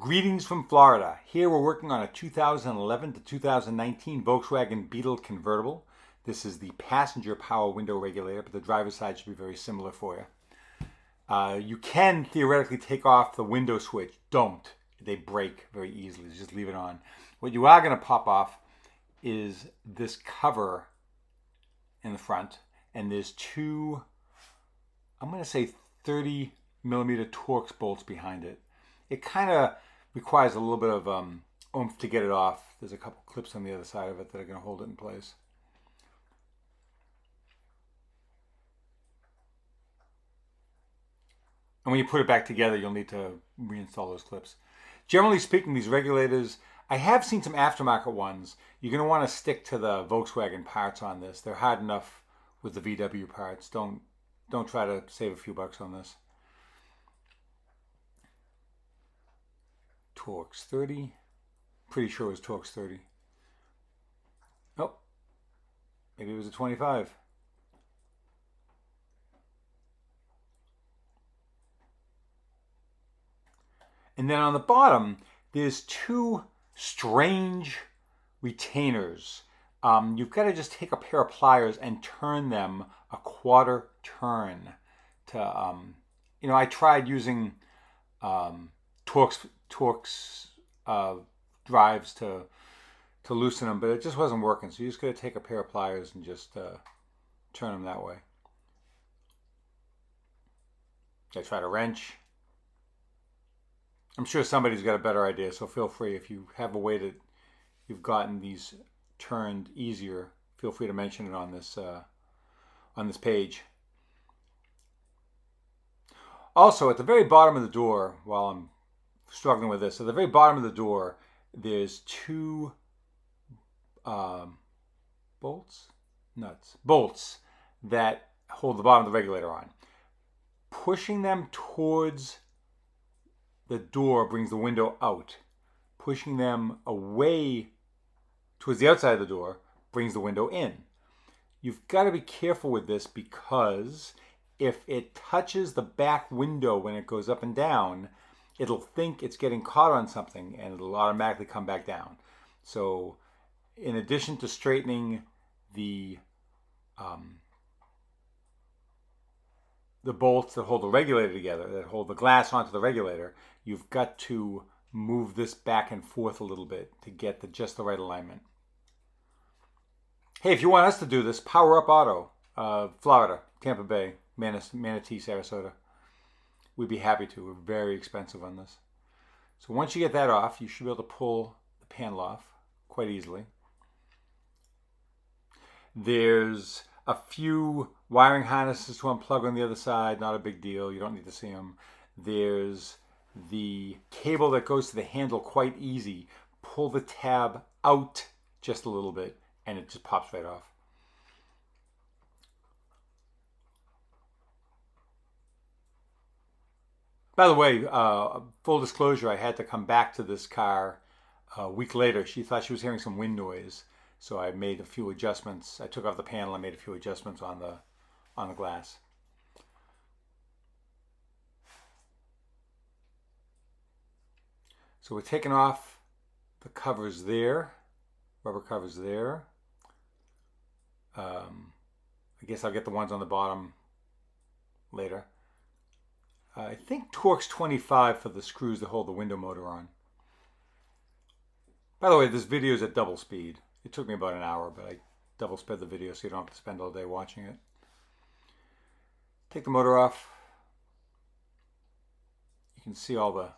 Greetings from Florida. Here we're working on a 2011 to 2019 Volkswagen Beetle convertible. This is the passenger power window regulator, but the driver's side should be very similar for you. You can theoretically take off the window switch. Don't. They break very easily. Just leave it on. What you are going to pop off is this cover in the front, and there's two, I'm going to say 30 millimeter Torx bolts behind it. It kind of requires a little bit of oomph to get it off. There's a couple clips on the other side of it that are going to hold it in place. And when you put it back together, you'll need to reinstall those clips. Generally speaking, these regulators, I have seen some aftermarket ones. You're going to want to stick to the Volkswagen parts on this. They're hard enough with the VW parts. Don't try to save a few bucks on this. Torx 30. Pretty sure it was Torx 30. Oh, maybe it was a 25. And then on the bottom, there's two strange retainers. You've got to just take a pair of pliers and turn them a quarter turn to, I tried using Torx drives to loosen them, but it just wasn't working. So you just got to take a pair of pliers and just turn them that way. I tried a wrench. I'm sure somebody's got a better idea, so feel free, if you have a way that you've gotten these turned easier, feel free to mention it on this page. Also, at the very bottom of the door, while I'm struggling with this, at the very bottom of the door, there's two bolts that hold the bottom of the regulator on. Pushing them towards the door brings the window out. Pushing them away towards the outside of the door brings the window in. You've got to be careful with this, because if it touches the back window when it goes up and down, it'll think it's getting caught on something and it'll automatically come back down. So in addition to straightening the bolts that hold the regulator together, that hold the glass onto the regulator, you've got to move this back and forth a little bit to get just the right alignment. Hey, if you want us to do this, Power Up Auto, Florida, Tampa Bay, Manatee, Sarasota. We'd be happy to. We're very expensive on this. So once you get that off, you should be able to pull the panel off quite easily. There's a few wiring harnesses to unplug on the other side, not a big deal. You don't need to see them. There's the cable that goes to the handle, quite easy. Pull the tab out just a little bit and it just pops right off. By the way, full disclosure, I had to come back to this car a week later. She thought she was hearing some wind noise, so I made a few adjustments. I took off the panel and made a few adjustments on the glass. So we're taking off the covers there, rubber covers there. I guess I'll get the ones on the bottom later. I think Torx 25 for the screws that hold the window motor on. By the way, this video is at double speed. It took me about an hour, but I double sped the video so you don't have to spend all day watching it. Take the motor off. You can see all the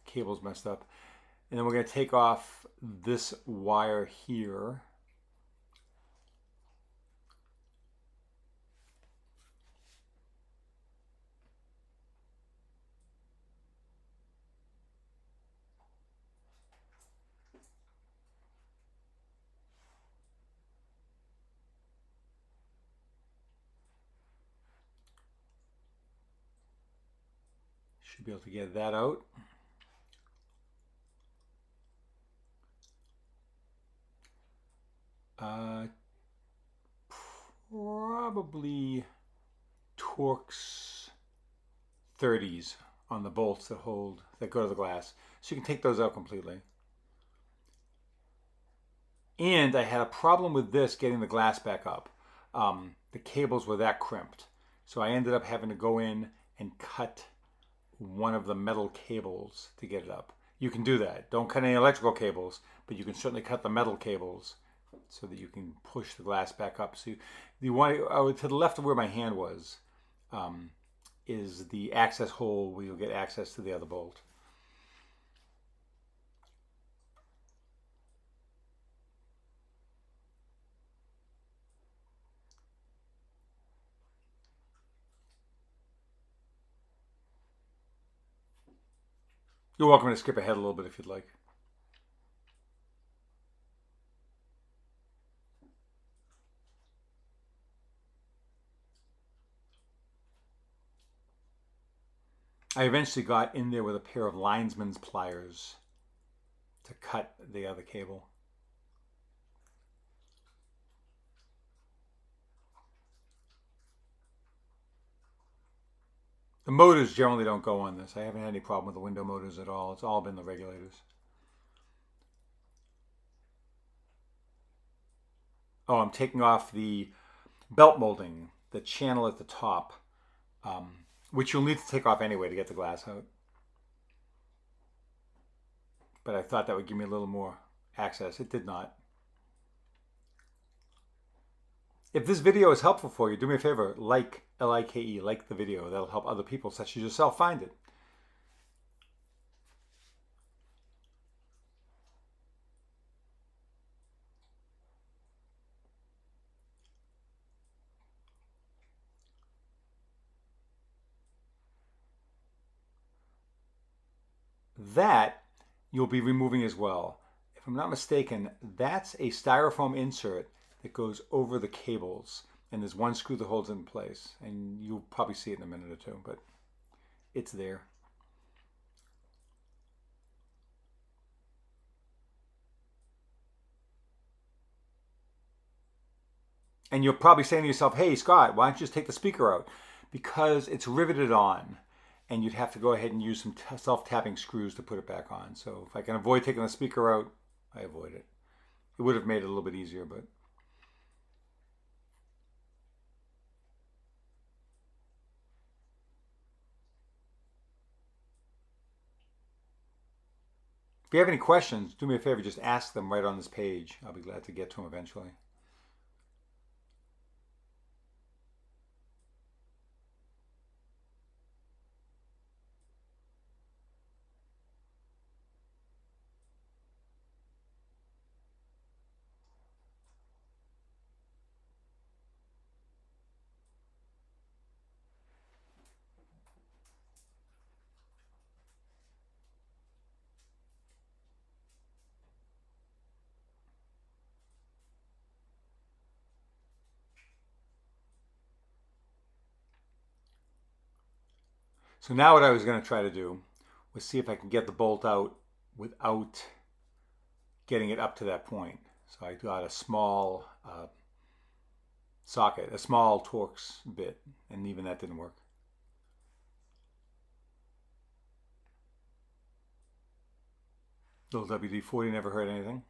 cables messed up. And then we're going to take off this wire here. Should be able to get that out. Probably Torx 30s on the bolts that go to the glass. So you can take those out completely. And I had a problem with this getting the glass back up. The cables were that crimped. So I ended up having to go in and cut one of the metal cables to get it up. You can do that. Don't cut any electrical cables, but you can certainly cut the metal cables so that you can push the glass back up. So you want to the left of where my hand was is the access hole where you'll get access to the other bolt. You're welcome to skip ahead a little bit if you'd like. I eventually got in there with a pair of linesman's pliers to cut the other cable. The motors generally don't go on this. I haven't had any problem with the window motors at all. It's all been the regulators. Oh, I'm taking off the belt molding, the channel at the top, which you'll need to take off anyway to get the glass out. But I thought that would give me a little more access. It did not. If this video is helpful for you, do me a favor, like, L-I-K-E, like the video. That'll help other people such as yourself find it. That you'll be removing as well. If I'm not mistaken, that's a styrofoam insert that goes over the cables, and there's one screw that holds it in place, and you'll probably see it in a minute or two, but it's there. And you're probably saying to yourself, hey Scott, why don't you just take the speaker out? Because it's riveted on, and you'd have to go ahead and use some self-tapping screws to put it back on. So if I can avoid taking the speaker out, I avoid it. It would have made it a little bit easier, but if you have any questions, do me a favor, just ask them right on this page. I'll be glad to get to them eventually. So now what I was going to try to do was see if I can get the bolt out without getting it up to that point. So I got a small socket, a small Torx bit, and even that didn't work. Little WD-40 never hurt anything.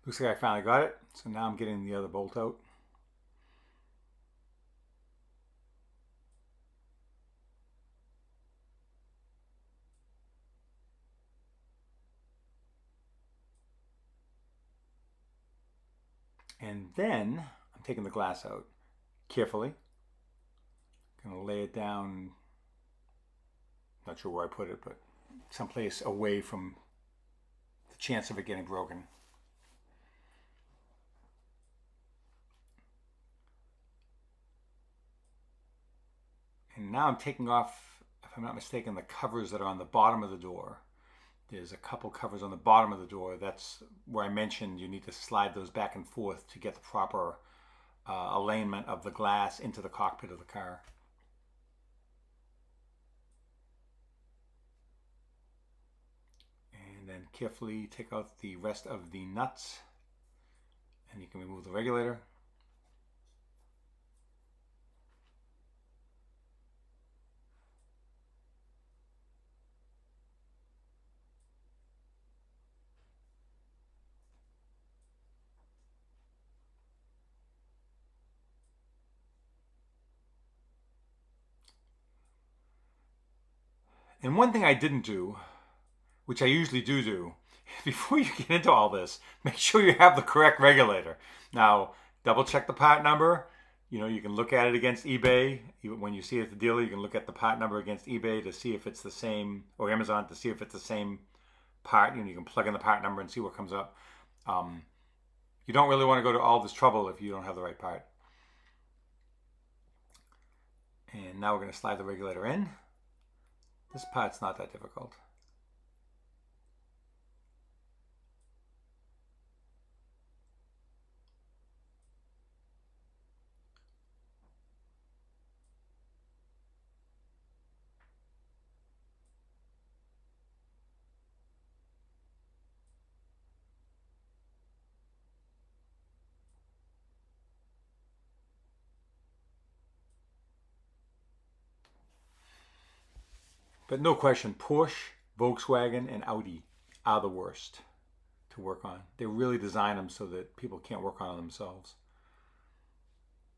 Looks like I finally got it. So now I'm getting the other bolt out. And then I'm taking the glass out carefully. Gonna lay it down, not sure where I put it, but someplace away from the chance of it getting broken. And now I'm taking off, if I'm not mistaken, the covers that are on the bottom of the door. There's a couple covers on the bottom of the door. That's where I mentioned you need to slide those back and forth to get the proper alignment of the glass into the cockpit of the car. And then carefully take out the rest of the nuts, and you can remove the regulator. And one thing I didn't do, which I usually do, before you get into all this, make sure you have the correct regulator. Now, double check the part number. You know, you can look at it against eBay. When you see it at the dealer, you can look at the part number against eBay to see if it's the same, or Amazon to see if it's the same part. You know, you can plug in the part number and see what comes up. You don't really want to go to all this trouble if you don't have the right part. And now we're going to slide the regulator in. This part's not that difficult. But no question, Porsche, Volkswagen, and Audi are the worst to work on. They really design them so that people can't work on them themselves.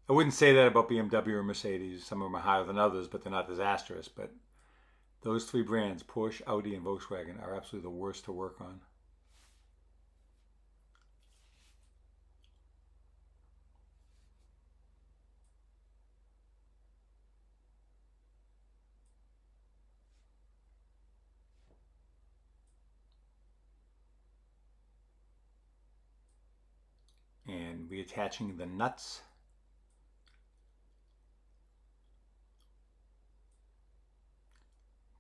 I wouldn't say that about BMW or Mercedes. Some of them are higher than others, but they're not disastrous. But those three brands, Porsche, Audi, and Volkswagen, are absolutely the worst to work on. And reattaching the nuts.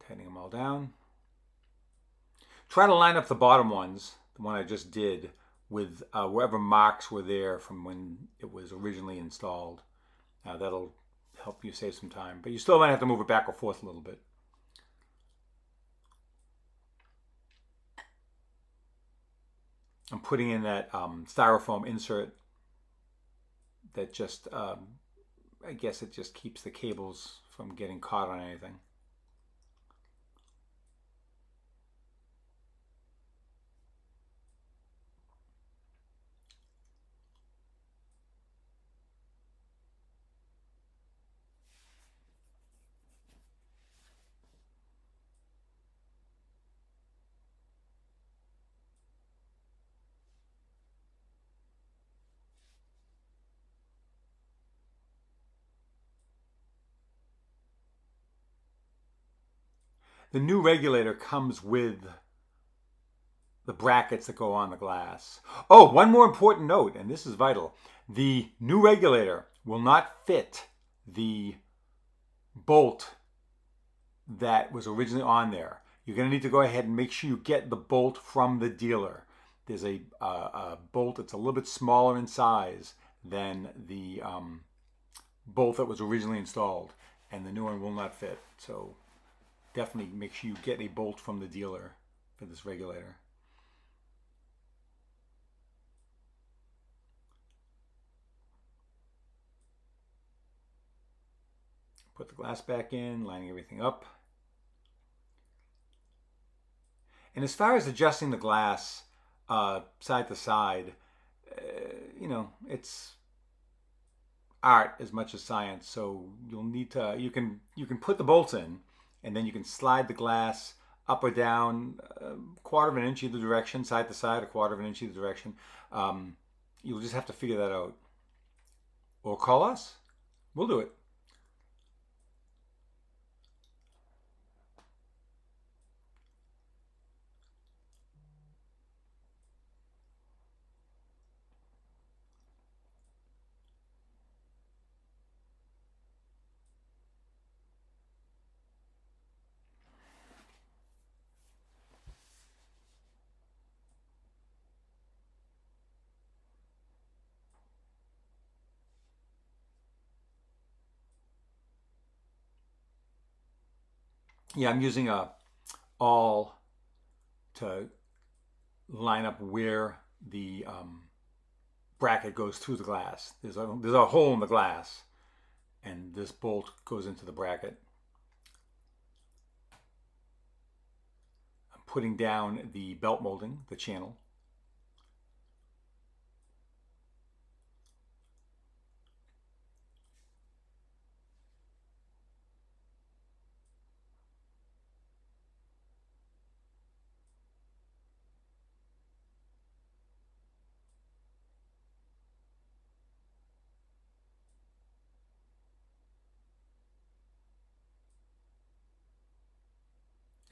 Tightening them all down. Try to line up the bottom ones, the one I just did, with wherever marks were there from when it was originally installed. That'll help you save some time, but you still might have to move it back or forth a little bit. I'm putting in that styrofoam insert that just, I guess it just keeps the cables from getting caught on anything. The new regulator comes with the brackets that go on the glass. Oh, one more important note, and this is vital. The new regulator will not fit the bolt that was originally on there. You're going to need to go ahead and make sure you get the bolt from the dealer. There's a bolt that's a little bit smaller in size than the bolt that was originally installed, and the new one will not fit. So definitely make sure you get a bolt from the dealer for this regulator. Put the glass back in, lining everything up. And as far as adjusting the glass side to side, you know, it's art as much as science. So you'll need to, you can put the bolts in, and then you can slide the glass up or down a quarter of an inch either direction, side to side, a quarter of an inch either direction. You'll just have to figure that out. Or call us. We'll do it. Yeah, I'm using a awl to line up where the bracket goes through the glass. There's a hole in the glass, and this bolt goes into the bracket. I'm putting down the belt molding, the channel.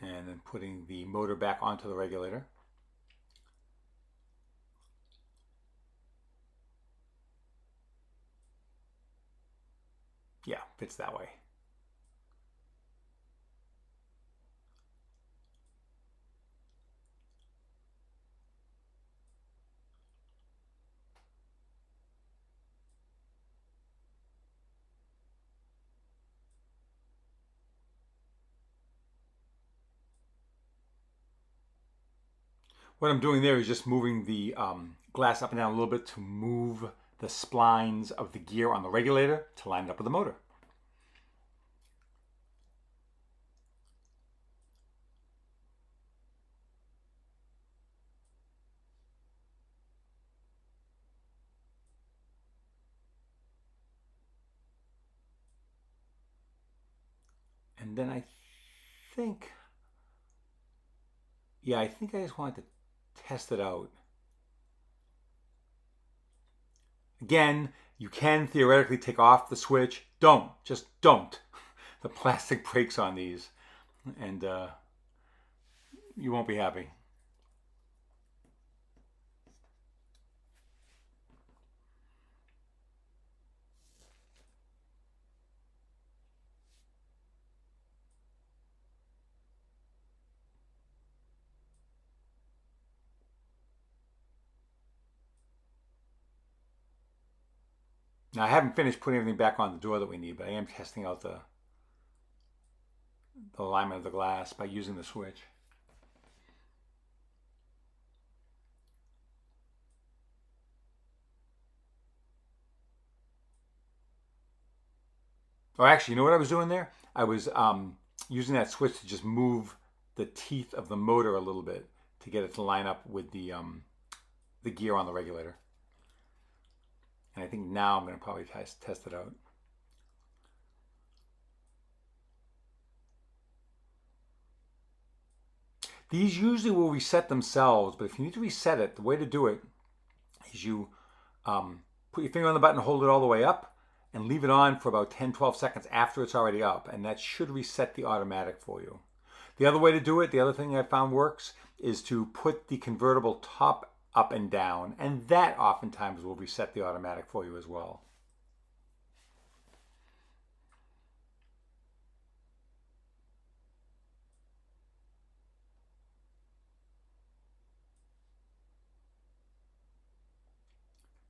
And then putting the motor back onto the regulator. Yeah, fits that way. What I'm doing there is just moving the glass up and down a little bit to move the splines of the gear on the regulator to line it up with the motor. And then I think, yeah, I think I just wanted to test it out. Again, you can theoretically take off the switch. Don't, just don't. The plastic breaks on these, and you won't be happy. Now, I haven't finished putting everything back on the door that we need, but I am testing out the alignment of the glass by using the switch. Or actually, you know what I was doing there? I was using that switch to just move the teeth of the motor a little bit to get it to line up with the gear on the regulator. And I think now I'm going to probably test it out. These usually will reset themselves, but if you need to reset it, the way to do it is you put your finger on the button, hold it all the way up, and leave it on for about 10-12 seconds after it's already up, and that should reset the automatic for you. The other way to do it, the other thing I found works, is to put the convertible top up and down, and that oftentimes will reset the automatic for you as well.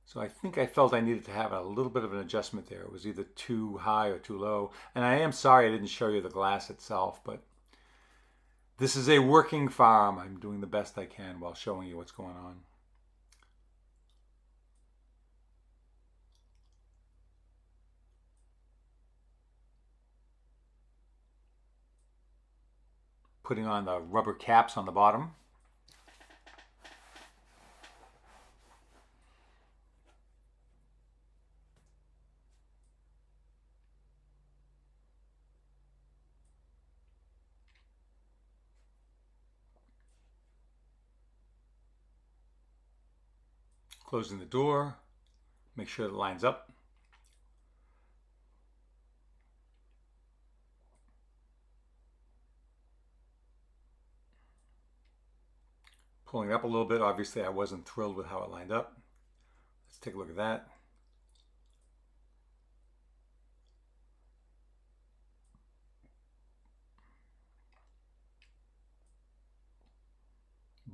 So I think I felt I needed to have a little bit of an adjustment there. It was either too high or too low. And I am sorry I didn't show you the glass itself, but this is a working farm. I'm doing the best I can while showing you what's going on. Putting on the rubber caps on the bottom. Closing the door, make sure it lines up. Pulling it up a little bit. Obviously, I wasn't thrilled with how it lined up. Let's take a look at that.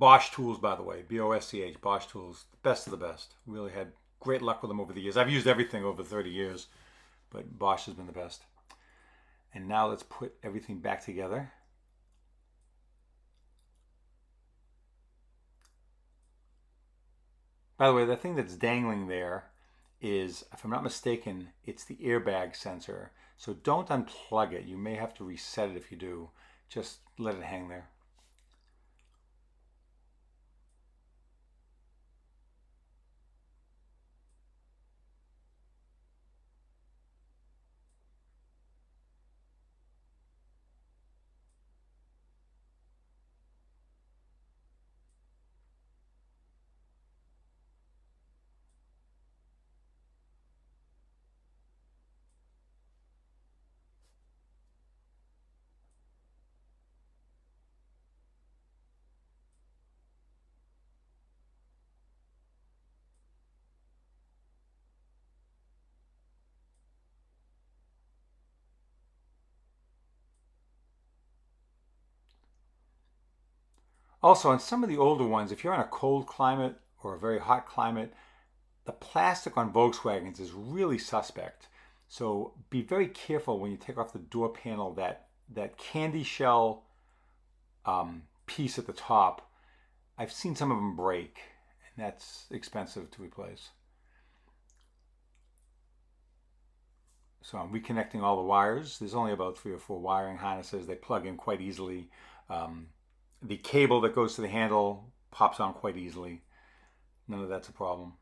Bosch tools, by the way, B-O-S-C-H, Bosch tools, the best of the best. Really had great luck with them over the years. I've used everything over 30 years, but Bosch has been the best. And now let's put everything back together. By the way, the thing that's dangling there is, if I'm not mistaken, it's the airbag sensor. So don't unplug it. You may have to reset it if you do. Just let it hang there. Also, on some of the older ones, if you're in a cold climate or a very hot climate, the plastic on Volkswagens is really suspect. So be very careful when you take off the door panel, that candy shell piece at the top. I've seen some of them break, and that's expensive to replace. So I'm reconnecting all the wires. There's only about 3 or 4 wiring harnesses. They plug in quite easily. Um, the cable that goes to the handle pops on quite easily. None of that's a problem.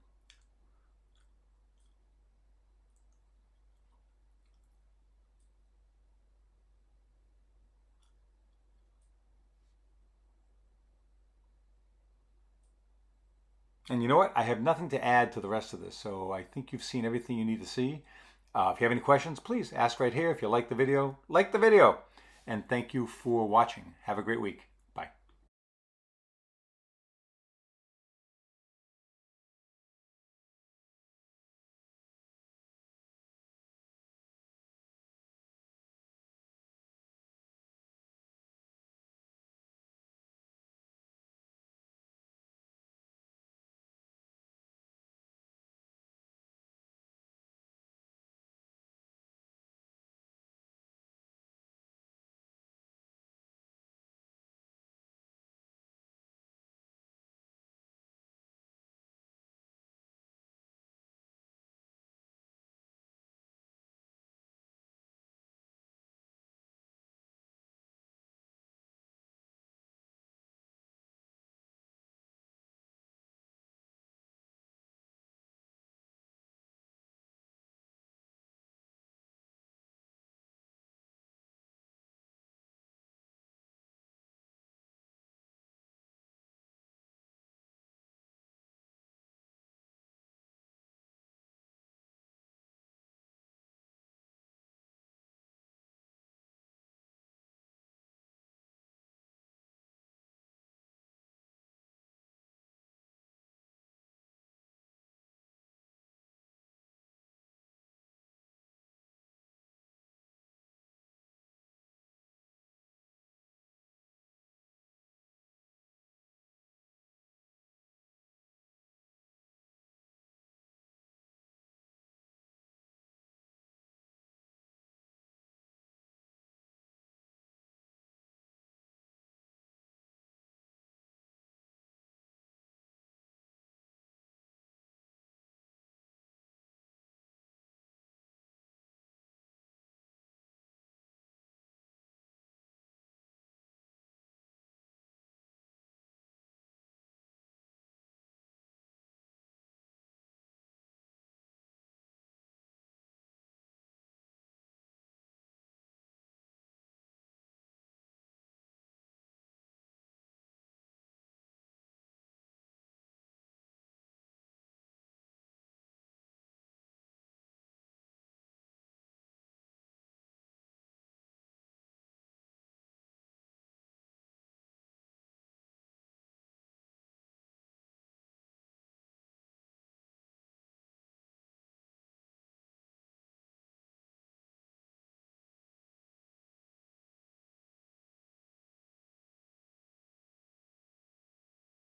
And you know what? I have nothing to add to the rest of this, so I think you've seen everything you need to see. If you have any questions, please ask right here. If you like the video, like the video. And thank you for watching. Have a great week.